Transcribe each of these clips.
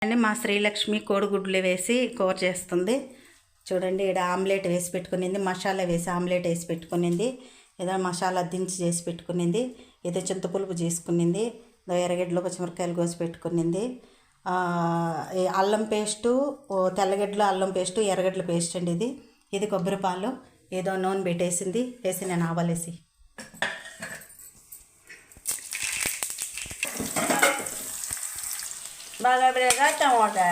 అండి మా శ్రీలక్ష్మి కోడిగుడ్లు వేసి కూర చేస్తుంది. చూడండి, ఇక్కడ ఆమ్లెట్ వేసి పెట్టుకునింది, మసాలా వేసి ఆమ్లెట్ వేసి పెట్టుకునింది, ఏదో మసాలా దించి చేసి పెట్టుకునింది, ఏదో చింతపులుపు చేసుకునింది, ఎర్రగడ్డలు పచ్చిమిరకాయలు కోసి పెట్టుకునింది, అల్లం పేస్టు, తెల్లగడ్డలు అల్లం పేస్టు ఎర్రగడ్డల పేస్ట్ అండి ఇది కొబ్బరి పాలు, ఏదో నూనె పెట్టేసింది, వేసి నేను ఆవాలేసి బాగా బిడగా టమాటా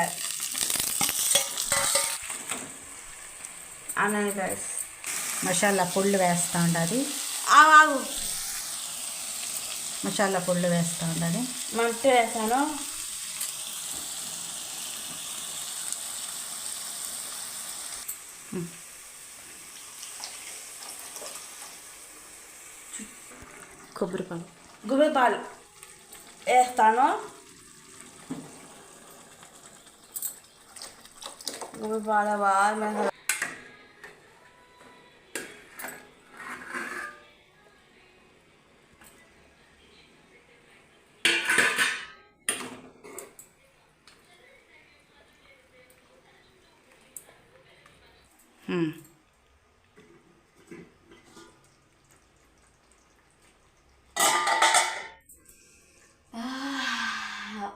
అన్నది గైస్. మసాలా పొళ్ళు వేస్తూ ఉండాలి, ఆగు మసాలా పొళ్ళు వేస్తూ ఉండాలి. మంచి వేసాను. కొబ్బరి పాలు వేస్తాను. గుబ్బి పాలు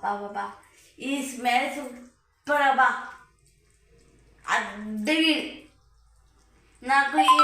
బాగా బాబా ఈ స్మెల్ సూపర్ అబ్బా. అద్దరి నాకు ఈ